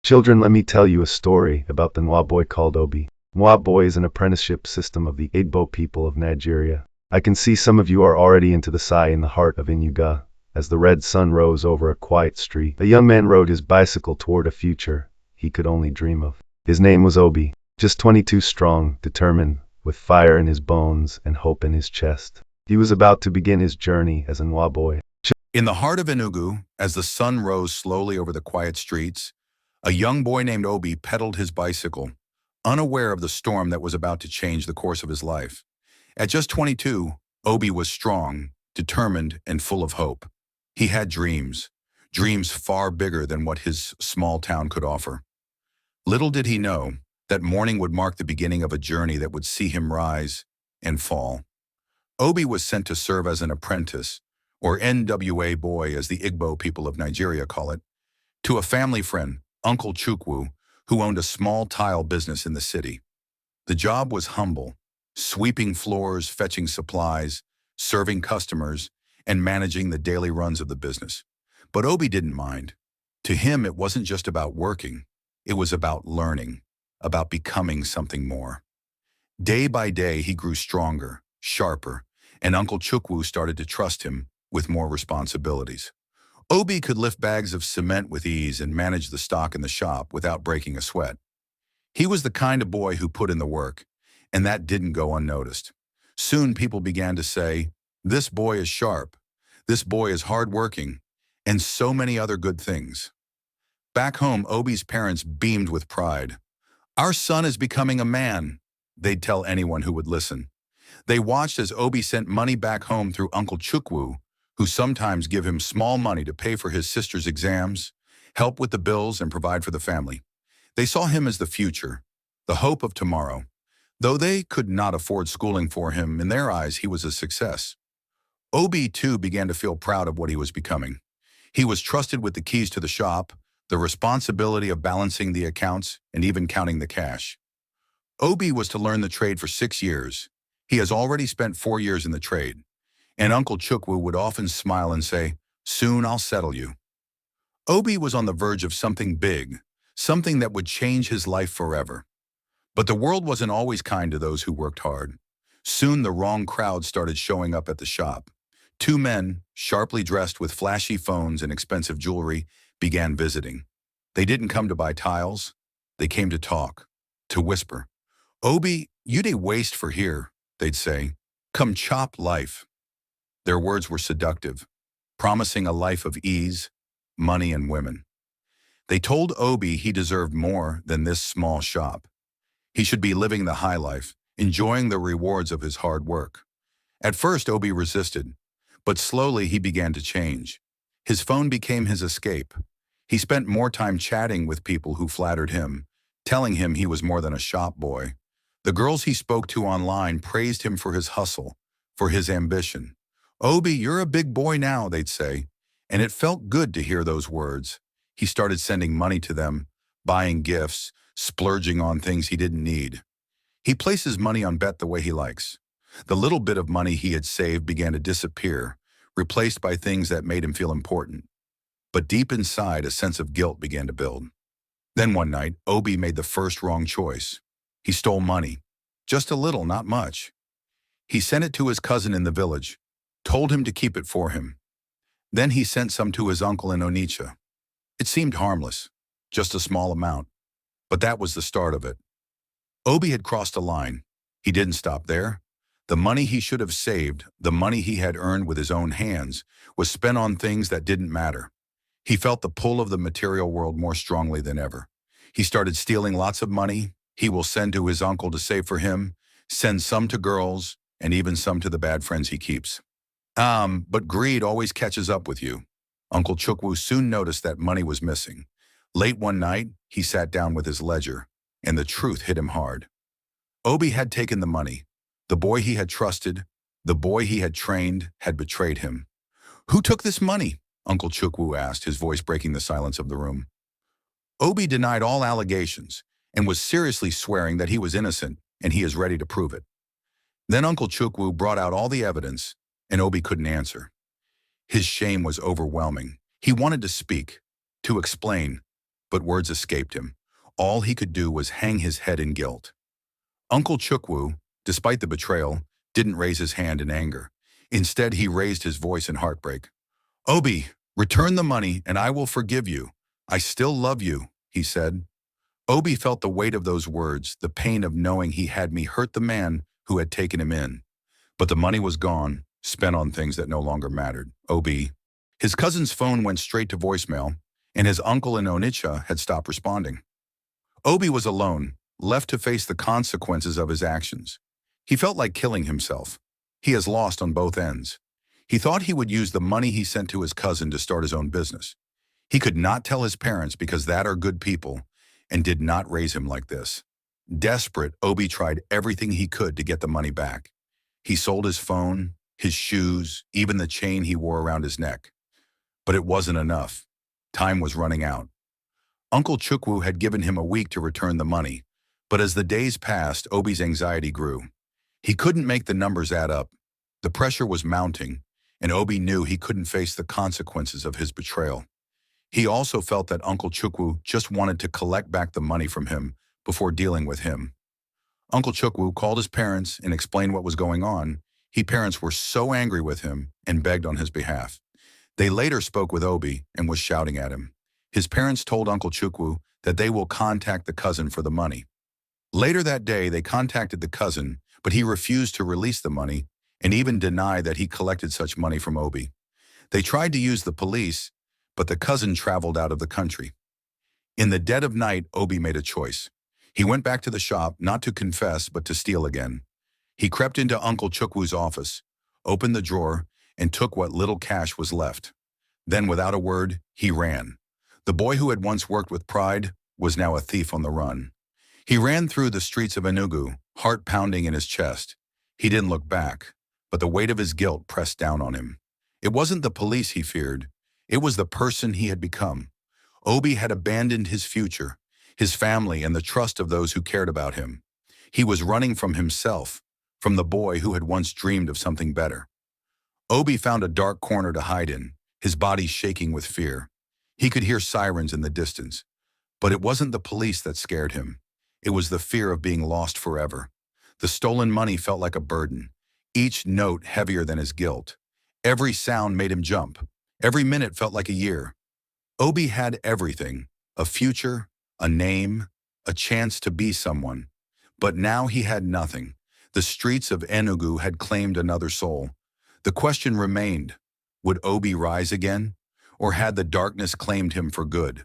Children, let me tell you a story about the Nwa boy called Obi. Nwa boy is an apprenticeship system of the Igbo people of Nigeria. I can see some of you are already into the Sai in the heart of Inuga. As the red sun rose over a quiet street, a young man rode his bicycle toward a future he could only dream of. His name was Obi, just 22, strong, determined, with fire in his bones and hope in his chest. He was about to begin his journey as a Nwa boy. In the heart of Enugu, as the sun rose slowly over the quiet streets, a young boy named Obi pedaled his bicycle, unaware of the storm that was about to change the course of his life. At just 22, Obi was strong, determined, and full of hope. He had dreams far bigger than what his small town could offer. Little did he know that morning would mark the beginning of a journey that would see him rise and fall. Obi was sent to serve as an apprentice, or NWA boy as the Igbo people of Nigeria call it, to a family friend, Uncle Chukwu, who owned a small tile business in the city. The job was humble, sweeping floors, fetching supplies, serving customers, and managing the daily runs of the business. But Obi didn't mind. To him, it wasn't just about working. It was about learning, about becoming something more. Day by day, he grew stronger, sharper, and Uncle Chukwu started to trust him with more responsibilities. Obi could lift bags of cement with ease and manage the stock in the shop without breaking a sweat. He was the kind of boy who put in the work, and that didn't go unnoticed. Soon people began to say, "This boy is sharp, this boy is hardworking," and so many other good things. Back home, Obi's parents beamed with pride. "Our son is becoming a man," they'd tell anyone who would listen. They watched as Obi sent money back home through Uncle Chukwu, who sometimes give him small money to pay for his sister's exams, help with the bills, and provide for the family. They saw him as the future, the hope of tomorrow. Though they could not afford schooling for him, in their eyes he was a success. Obi, too, began to feel proud of what he was becoming. He was trusted with the keys to the shop, the responsibility of balancing the accounts, and even counting the cash. Obi was to learn the trade for 6 years. He has already spent 4 years in the trade. And Uncle Chukwu would often smile and say, "Soon I'll settle you." Obi was on the verge of something big, something that would change his life forever. But the world wasn't always kind to those who worked hard. Soon the wrong crowd started showing up at the shop. 2 men, sharply dressed with flashy phones and expensive jewelry, began visiting. They didn't come to buy tiles. They came to talk, to whisper. "Obi, you dey waste for here," they'd say. "Come chop life." Their words were seductive, promising a life of ease, money, and women. They told Obi he deserved more than this small shop. He should be living the high life, enjoying the rewards of his hard work. At first, Obi resisted, but slowly he began to change. His phone became his escape. He spent more time chatting with people who flattered him, telling him he was more than a shop boy. The girls he spoke to online praised him for his hustle, for his ambition. "Obi, you're a big boy now," they'd say, and it felt good to hear those words. He started sending money to them, buying gifts, splurging on things he didn't need. He places money on bet the way he likes. The little bit of money he had saved began to disappear, replaced by things that made him feel important. But deep inside, a sense of guilt began to build. Then one night, Obi made the first wrong choice. He stole money. Just a little, not much. He sent it to his cousin in the village, told him to keep it for him. Then he sent some to his uncle in Onitsha. It seemed harmless, just a small amount, but that was the start of it. Obi had crossed a line. He didn't stop there. The money he should have saved, the money he had earned with his own hands, was spent on things that didn't matter. He felt the pull of the material world more strongly than ever. He started stealing lots of money. He will send to his uncle to save for him, send some to girls, and even some to the bad friends he keeps. But greed always catches up with you. Uncle Chukwu soon noticed that money was missing. Late one night, he sat down with his ledger, and the truth hit him hard. Obi had taken the money. The boy he had trusted, the boy he had trained, had betrayed him. "Who took this money?" Uncle Chukwu asked, his voice breaking the silence of the room. Obi denied all allegations and was seriously swearing that he was innocent and he is ready to prove it. Then Uncle Chukwu brought out all the evidence, and Obi couldn't answer. His shame was overwhelming. He wanted to speak, to explain, but words escaped him. All he could do was hang his head in guilt. Uncle Chukwu, despite the betrayal, didn't raise his hand in anger. Instead, he raised his voice in heartbreak. "Obi, return the money and I will forgive you. I still love you," he said. Obi felt the weight of those words, the pain of knowing he had me hurt the man who had taken him in. But the money was gone, spent on things that no longer mattered. Obi. His cousin's phone went straight to voicemail, and his uncle in Onitsha had stopped responding. Obi was alone, left to face the consequences of his actions. He felt like killing himself. He has lost on both ends. He thought he would use the money he sent to his cousin to start his own business. He could not tell his parents because that are good people and did not raise him like this. Desperate, Obi tried everything he could to get the money back. He sold his phone, his shoes, even the chain he wore around his neck. But it wasn't enough. Time was running out. Uncle Chukwu had given him a week to return the money, but as the days passed, Obi's anxiety grew. He couldn't make the numbers add up. The pressure was mounting, and Obi knew he couldn't face the consequences of his betrayal. He also felt that Uncle Chukwu just wanted to collect back the money from him before dealing with him. Uncle Chukwu called his parents and explained what was going on. His parents were so angry with him and begged on his behalf. They later spoke with Obi and was shouting at him. His parents told Uncle Chukwu that they will contact the cousin for the money. Later that day, they contacted the cousin, but he refused to release the money and even denied that he collected such money from Obi. They tried to use the police, but the cousin traveled out of the country. In the dead of night, Obi made a choice. He went back to the shop, not to confess, but to steal again. He crept into Uncle Chukwu's office, opened the drawer, and took what little cash was left. Then, without a word, he ran. The boy who had once worked with pride was now a thief on the run. He ran through the streets of Enugu, heart pounding in his chest. He didn't look back, but the weight of his guilt pressed down on him. It wasn't the police he feared. It was the person he had become. Obi had abandoned his future, his family, and the trust of those who cared about him. He was running from himself, from the boy who had once dreamed of something better. Obi found a dark corner to hide in, his body shaking with fear. He could hear sirens in the distance, but it wasn't the police that scared him. It was the fear of being lost forever. The stolen money felt like a burden, each note heavier than his guilt. Every sound made him jump. Every minute felt like a year. Obi had everything, a future, a name, a chance to be someone. But now he had nothing. The streets of Enugu had claimed another soul. The question remained, would Obi rise again? Or had the darkness claimed him for good?